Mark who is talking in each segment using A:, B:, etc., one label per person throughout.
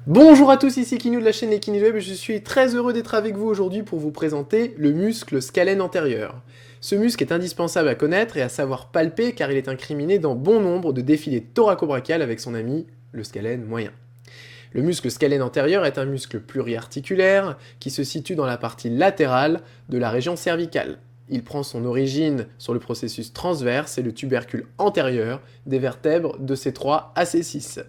A: Bonjour à tous, ici Kinou de la chaîne Les Kineweb et je suis très heureux d'être avec vous aujourd'hui pour vous présenter le muscle scalène antérieur. Ce muscle est indispensable à connaître et à savoir palper car il est incriminé dans bon nombre de défilés thoraco-brachial avec son ami, le scalène moyen. Le muscle scalène antérieur est un muscle pluriarticulaire qui se situe dans la partie latérale de la région cervicale. Il prend son origine sur le processus transverse et le tubercule antérieur des vertèbres de C3 à C6.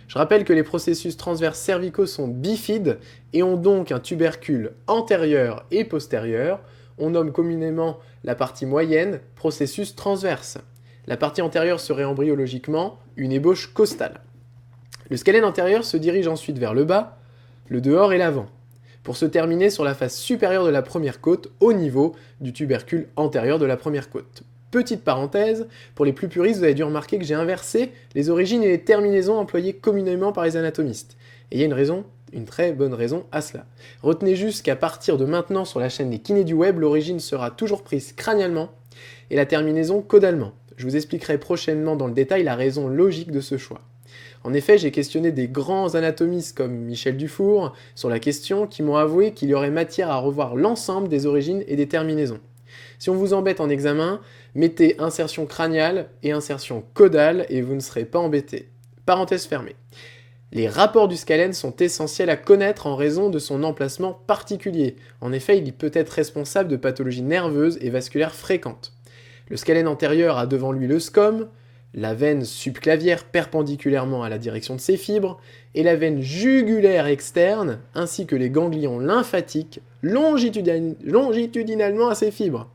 A: Je rappelle que les processus transverses cervicaux sont bifides et ont donc un tubercule antérieur et postérieur. On nomme communément la partie moyenne processus transverse. La partie antérieure serait embryologiquement une ébauche costale. Le scalène antérieur se dirige ensuite vers le bas, le dehors et l'avant, pour se terminer sur la face supérieure de la première côte au niveau du tubercule antérieur de la première côte. Petite parenthèse, pour les plus puristes, vous avez dû remarquer que j'ai inversé les origines et les terminaisons employées communément par les anatomistes. Et il y a une très bonne raison à cela. Retenez juste qu'à partir de maintenant sur la chaîne des kinés du web, l'origine sera toujours prise crânialement et la terminaison caudalement. Je vous expliquerai prochainement dans le détail la raison logique de ce choix. En effet, j'ai questionné des grands anatomistes comme Michel Dufour sur la question qui m'ont avoué qu'il y aurait matière à revoir l'ensemble des origines et des terminaisons. Si on vous embête en examen, mettez insertion crâniale et insertion caudale et vous ne serez pas embêté. Parenthèse fermée. Les rapports du scalène sont essentiels à connaître en raison de son emplacement particulier. En effet, il peut être responsable de pathologies nerveuses et vasculaires fréquentes. Le scalène antérieur a devant lui le scom, la veine subclavière perpendiculairement à la direction de ses fibres, et la veine jugulaire externe, ainsi que les ganglions lymphatiques longitudinalement à ses fibres.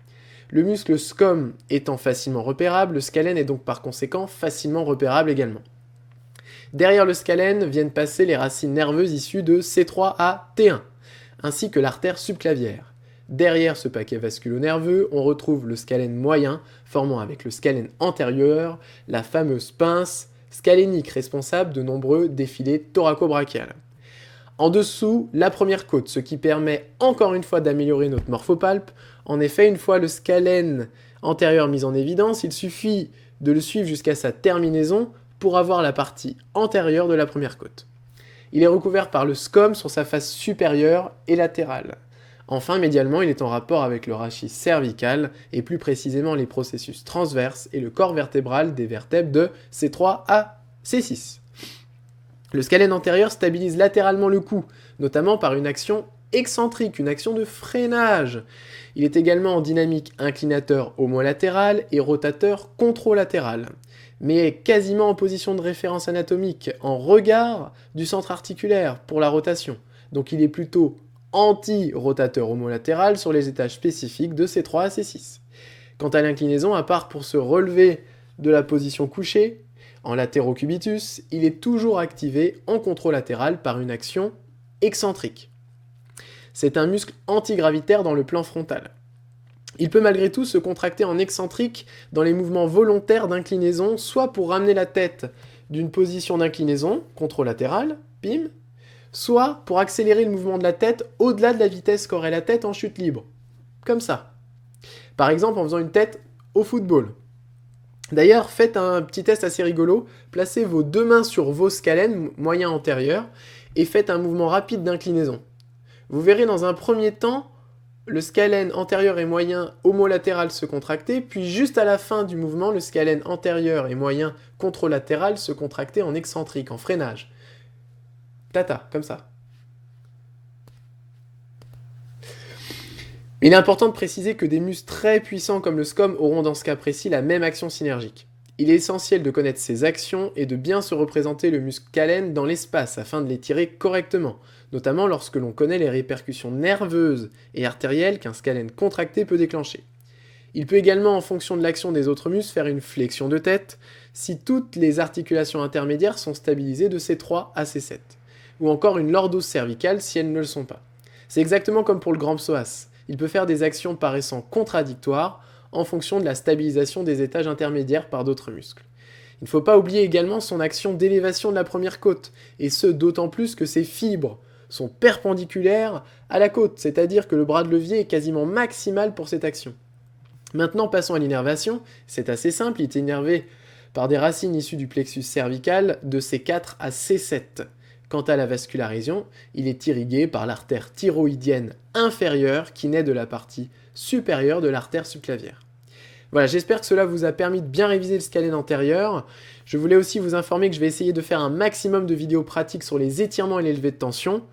A: Le muscle scom étant facilement repérable, le scalène est donc par conséquent facilement repérable également. Derrière le scalène viennent passer les racines nerveuses issues de C3 à T1, ainsi que l'artère subclavière. Derrière ce paquet vasculo-nerveux, on retrouve le scalène moyen, formant avec le scalène antérieur la fameuse pince scalénique responsable de nombreux défilés thoraco-brachial. En dessous, la première côte, ce qui permet encore une fois d'améliorer notre morphopalpe. En effet, une fois le scalène antérieur mis en évidence, il suffit de le suivre jusqu'à sa terminaison pour avoir la partie antérieure de la première côte. Il est recouvert par le scom sur sa face supérieure et latérale. Enfin, médialement, il est en rapport avec le rachis cervical et plus précisément les processus transverses et le corps vertébral des vertèbres de C3 à C6. Le scalène antérieur stabilise latéralement le cou, notamment par une action excentrique, une action de freinage. Il est également en dynamique inclinateur homolatéral et rotateur contralatéral, mais est quasiment en position de référence anatomique, en regard du centre articulaire pour la rotation. Donc il est plutôt anti-rotateur homolatéral sur les étages spécifiques de C3 à C6. Quant à l'inclinaison, à part pour se relever de la position couchée, en latérocubitus, il est toujours activé en contralatéral par une action excentrique. C'est un muscle antigravitaire dans le plan frontal. Il peut malgré tout se contracter en excentrique dans les mouvements volontaires d'inclinaison, soit pour ramener la tête d'une position d'inclinaison contralatérale, pim, soit pour accélérer le mouvement de la tête au-delà de la vitesse qu'aurait la tête en chute libre. Comme ça. Par exemple en faisant une tête au football. D'ailleurs, faites un petit test assez rigolo, placez vos deux mains sur vos scalènes, moyen antérieur, et faites un mouvement rapide d'inclinaison. Vous verrez dans un premier temps le scalène antérieur et moyen homolatéral se contracter, puis juste à la fin du mouvement, le scalène antérieur et moyen contralatéral se contracter en excentrique, en freinage. Tata, comme ça. Il est important de préciser que des muscles très puissants comme le scom auront dans ce cas précis la même action synergique. Il est essentiel de connaître ces actions et de bien se représenter le muscle scalène dans l'espace afin de l'étirer correctement, notamment lorsque l'on connaît les répercussions nerveuses et artérielles qu'un scalène contracté peut déclencher. Il peut également, en fonction de l'action des autres muscles, faire une flexion de tête si toutes les articulations intermédiaires sont stabilisées de C3 à C7, ou encore une lordose cervicale si elles ne le sont pas. C'est exactement comme pour le grand psoas. Il peut faire des actions paraissant contradictoires en fonction de la stabilisation des étages intermédiaires par d'autres muscles. Il ne faut pas oublier également son action d'élévation de la première côte, et ce d'autant plus que ses fibres sont perpendiculaires à la côte, c'est-à-dire que le bras de levier est quasiment maximal pour cette action. Maintenant passons à l'innervation, c'est assez simple, il est innervé par des racines issues du plexus cervical de C4 à C7. Quant à la vascularisation, il est irrigué par l'artère thyroïdienne inférieure qui naît de la partie supérieure de l'artère subclavière. Voilà, j'espère que cela vous a permis de bien réviser le scalène antérieur. Je voulais aussi vous informer que je vais essayer de faire un maximum de vidéos pratiques sur les étirements et les levées de tension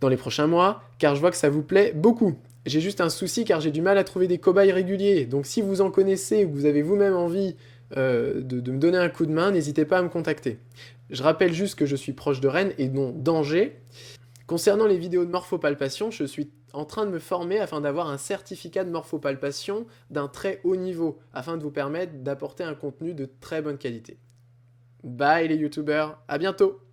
A: dans les prochains mois, car je vois que ça vous plaît beaucoup. J'ai juste un souci car j'ai du mal à trouver des cobayes réguliers, donc si vous en connaissez ou que vous avez vous-même envie de me donner un coup de main, n'hésitez pas à me contacter. Je rappelle juste que je suis proche de Rennes et non d'Angers. Concernant les vidéos de morphopalpation, je suis en train de me former afin d'avoir un certificat de morphopalpation d'un très haut niveau, afin de vous permettre d'apporter un contenu de très bonne qualité. Bye les youtubeurs, à bientôt!